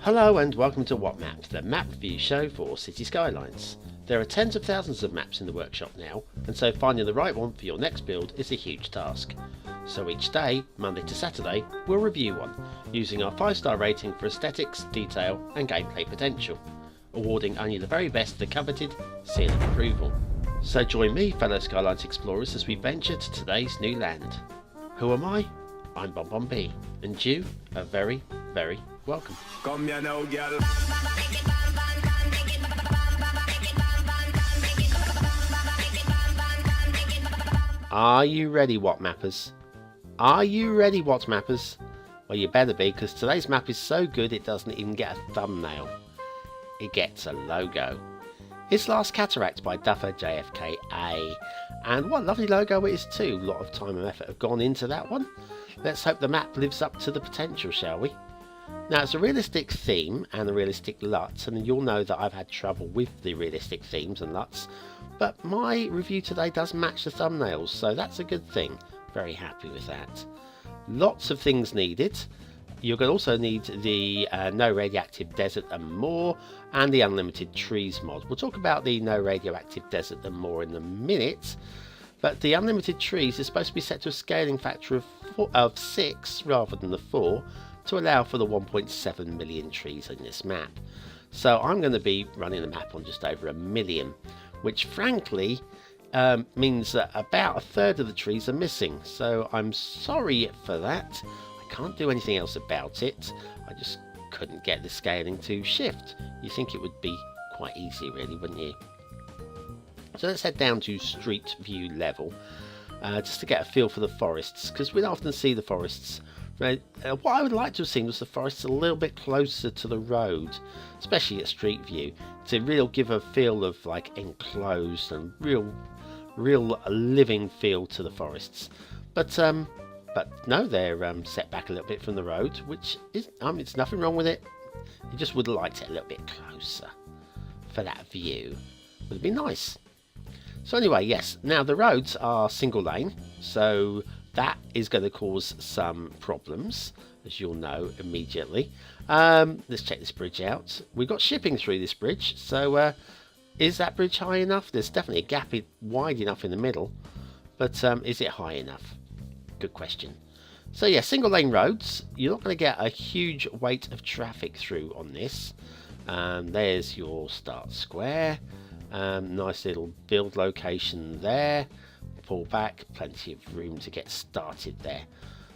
Hello and welcome to What Map, the map review show for Cities Skylines. There are tens of thousands of maps in the workshop now, and so finding the right one for your next build is a huge task. So each day, Monday to Saturday, we'll review one, using our 5-star rating for aesthetics, detail and gameplay potential, awarding only the very best the coveted seal of approval. So join me, fellow Skylines explorers, as we venture to today's new land. Who am I? I'm BonBonB, and you are very, very welcome. Come here now, girl. Are you ready, What Mappers? Are you ready, What Mappers? Well, you better be, because today's map is so good it doesn't even get a thumbnail. It gets a logo. It's Last Cataract by duffajfka, and what a lovely logo it is too. A lot of time and effort have gone into that one. Let's hope the map lives up to the potential, shall we? Now, it's a realistic theme and a realistic LUT, and you'll know that I've had trouble with the realistic themes and LUTs, but my review today does match the thumbnails, so that's a good thing. Very happy with that. Lots of things needed. You're going to also need the No Radioactive Desert and More, and the Unlimited Trees mod. We'll talk about the No Radioactive Desert and More in a minute, but the Unlimited Trees is supposed to be set to a scaling factor of 6 rather than the 4, to allow for the 1.7 million trees in this map. So I'm going to be running the map on just over 1 million, which frankly means that about a third of the trees are missing. So I'm sorry for that. I can't do anything else about it. I just couldn't get the scaling to shift. You think it would be quite easy really, wouldn't you? So let's head down to street view level, just to get a feel for the forests, because we don't often see the forests. What I would like to have seen was the forests a little bit closer to the road, especially at street view, to really give a feel of like enclosed and real living feel to the forests. But no, they're set back a little bit from the road, which is it's nothing wrong with it. You just would have liked it a little bit closer for that view. Would have been nice. So anyway, yes. Now the roads are single lane, so that is going to cause some problems, as you'll know immediately. Let's check this bridge out. We've got shipping through this bridge, so is that bridge high enough? There's definitely a gap wide enough in the middle, but is it high enough? Good question. So yeah, single lane roads, you're not going to get a huge weight of traffic through on this. There's your start square. Nice little build location there. Pull back, plenty of room to get started there.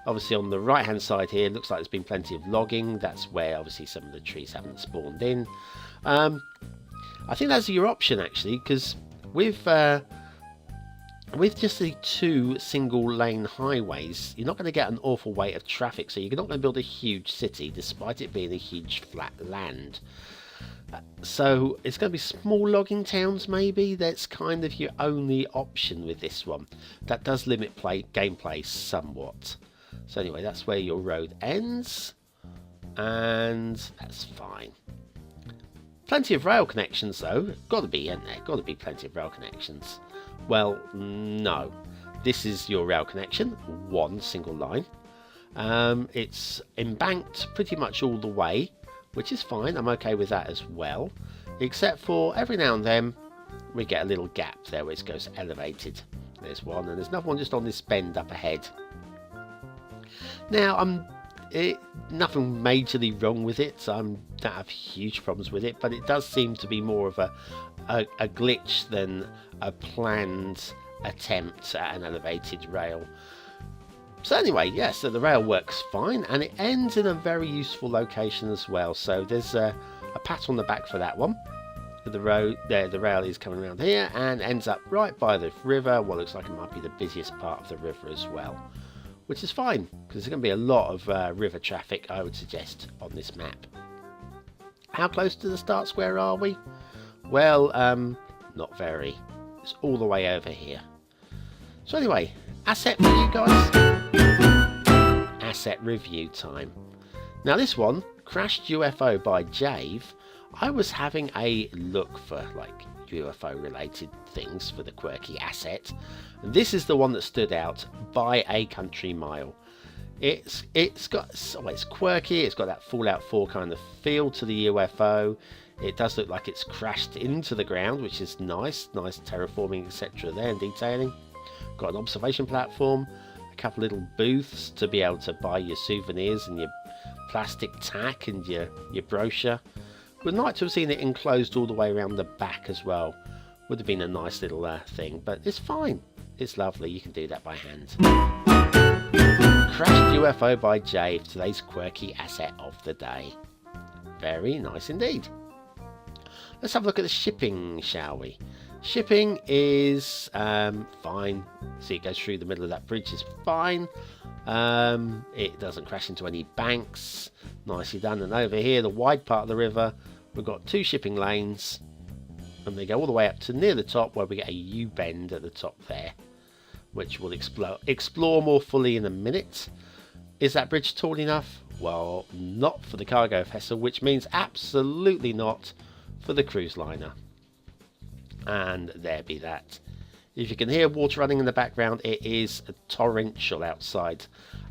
Obviously on the right hand side here, looks like there's been plenty of logging. That's where obviously some of the trees haven't spawned in. I think that's your option actually, because with just the 2 single lane highways, you're not going to get an awful weight of traffic, so you're not going to build a huge city despite it being a huge flat land. So it's going to be small logging towns maybe. That's kind of your only option with this one. That does limit gameplay somewhat. So anyway, that's where your road ends, and that's fine. Plenty of rail connections though. Got to be, isn't there? Got to be plenty of rail connections. Well, no. This is your rail connection, 1 single line. It's embanked pretty much all the way, which is fine. I'm okay with that as well, except for every now and then we get a little gap there where it goes elevated. There's one, and there's another one just on this bend up ahead. Now nothing majorly wrong with it, so I don't have huge problems with it, but it does seem to be more of a glitch than a planned attempt at an elevated rail. So anyway, yeah, so the rail works fine, and it ends in a very useful location as well. So there's a pat on the back for that one. The road there, the rail is coming around here and ends up right by the river. What looks like it might be the busiest part of the river as well, which is fine because there's going to be a lot of river traffic, I would suggest, on this map. How close to the start square are we? Well, not very. It's all the way over here. So anyway, asset for you guys. Asset review time. Now this one, Crashed UFO by Jave. I was having a look for like UFO related things for the Quirky asset, and this is the one that stood out by a country mile. It's quirky. It's got that Fallout 4 kind of feel to the UFO. It does look like it's crashed into the ground, which is nice terraforming, etc. there and detailing. Got an observation platform, a couple little booths to be able to buy your souvenirs and your plastic tack and your brochure. Would like to have seen it enclosed all the way around the back as well. Would have been a nice little thing, but it's fine. It's lovely. You can do that by hand. Crashed UFO by Jave, today's quirky asset of the day. Very nice indeed. Let's have a look at the shipping, shall we? Shipping is fine. See, it goes through the middle of that bridge is fine. It doesn't crash into any banks. Nicely done. And over here, the wide part of the river, we've got 2 shipping lanes. And they go all the way up to near the top where we get a U-bend at the top there, which we'll explore more fully in a minute. Is that bridge tall enough? Well, not for the cargo vessel, which means absolutely not for the cruise liner. And there be that. If you can hear water running in the background, it is torrential outside.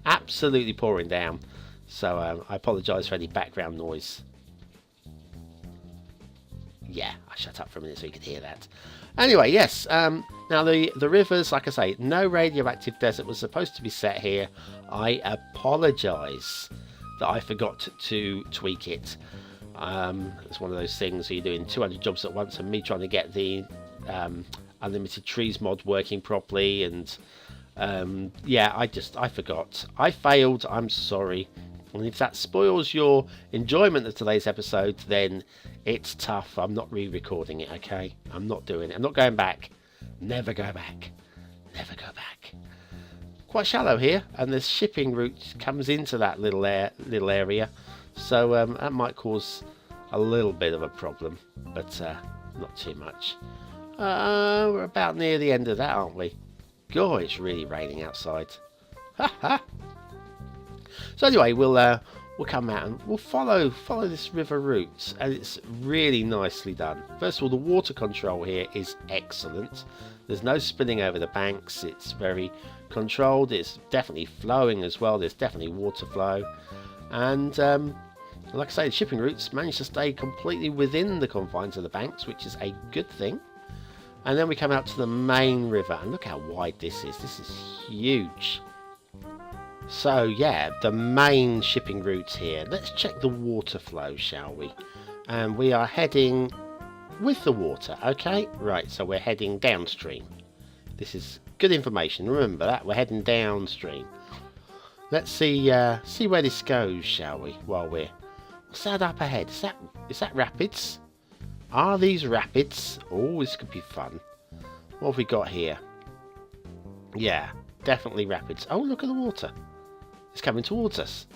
Absolutely pouring down. So I apologise for any background noise. Yeah, I shut up for a minute so you can hear that. Anyway, yes. Now the rivers, like I say, no radioactive desert was supposed to be set here. I apologise that I forgot to tweak it. It's one of those things where you're doing 200 jobs at once, and me trying to get the unlimited trees mod working properly, and yeah, I forgot. I failed. I'm sorry. And if that spoils your enjoyment of today's episode, then it's tough. I'm not re-recording it, okay? I'm not doing it. I'm not going back. Never go back. Never go back. Quite shallow here, and the shipping route comes into that little area. So that might cause a little bit of a problem, but not too much. We're about near the end of that, aren't we? God, it's really raining outside. Ha ha! So anyway, we'll come out and we'll follow this river route, and it's really nicely done. First of all, the water control here is excellent. There's no spilling over the banks. It's very controlled. It's definitely flowing as well. There's definitely water flow, and like I say, the shipping routes managed to stay completely within the confines of the banks, which is a good thing. And then we come out to the main river, and look how wide this is. This is huge. So yeah, the main shipping routes here. Let's check the water flow, shall we? And we are heading with the water, okay? Right, so we're heading downstream. This is good information. Remember that, we're heading downstream. Let's see where this goes, shall we? What's that up ahead? Is that rapids? Are these rapids? Oh, this could be fun. What have we got here? Yeah, definitely rapids. Oh, look at the water. It's coming towards us.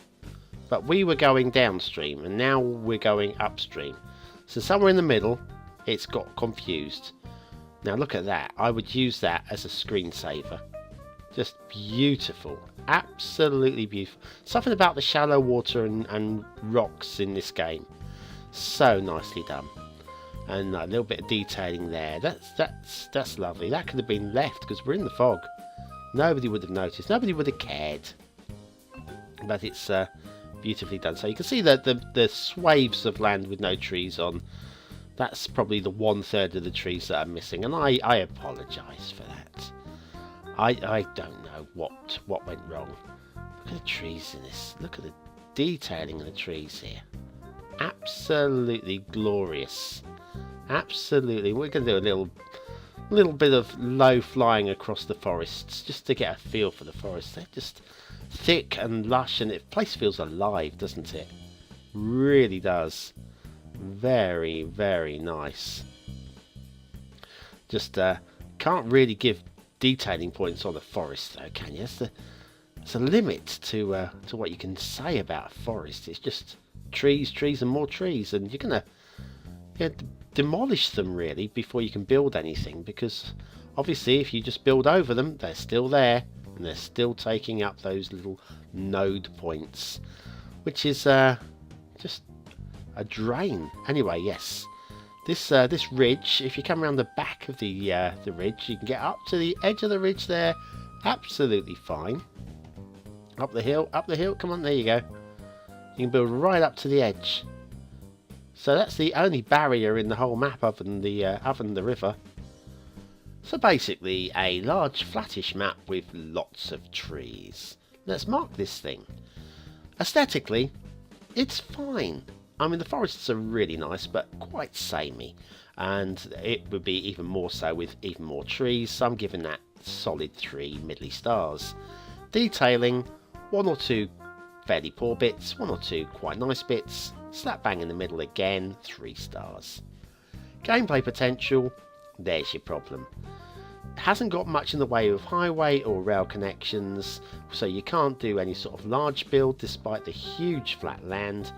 But we were going downstream, and now we're going upstream. So somewhere in the middle, it's got confused. Now look at that. I would use that as a screensaver. Just beautiful. Absolutely beautiful. Something about the shallow water and rocks in this game. So nicely done. And a little bit of detailing there. That's lovely. That could have been left because we're in the fog. Nobody would have noticed. Nobody would have cared. But it's beautifully done. So you can see that the swathes of land with no trees on. That's probably the 1/3 of the trees that are missing, and I apologise for that. I don't know what went wrong. Look at the trees in this. Look at the detailing of the trees here. Absolutely glorious. Absolutely. We're going to do a little bit of low flying across the forests just to get a feel for the forest. They're just thick and lush, and the place feels alive, doesn't it? Really does. Very, very nice. Just can't really give detailing points on the forest, though, can you? It's a limit to what you can say about a forest. It's just trees, and more trees, and you're gonna demolish them really before you can build anything, because obviously if you just build over them, they're still there, and they're still taking up those little node points, which is just a drain. Anyway, yes, this ridge, if you come around the back of the ridge, you can get up to the edge of the ridge there absolutely fine. Up the hill, come on, there you go. You can build right up to the edge. So that's the only barrier in the whole map other than the river. So basically a large flattish map with lots of trees. Let's mark this thing. Aesthetically, it's fine. I mean, the forests are really nice, but quite samey. And it would be even more so with even more trees, so I'm giving that solid 3 middly stars. Detailing, 1 or 2 fairly poor bits, 1 or 2 quite nice bits, slap bang in the middle again, 3 stars. Gameplay potential, there's your problem. It hasn't got much in the way of highway or rail connections, so you can't do any sort of large build despite the huge flat land,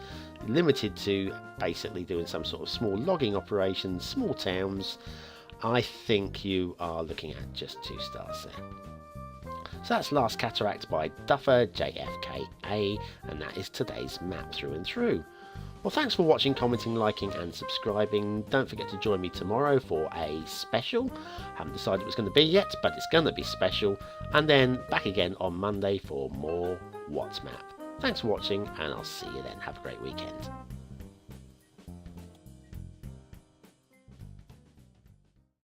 limited to basically doing some sort of small logging operations, small towns. I think you are looking at just 2 stars there. So that's Last Cataract by duffajfka, and that is today's map through and through. Well, thanks for watching, commenting, liking and subscribing. Don't forget to join me tomorrow for a special. Haven't decided what it's going to be yet, but it's going to be special. And then back again on Monday for more What's Map. Thanks for watching, and I'll see you then. Have a great weekend.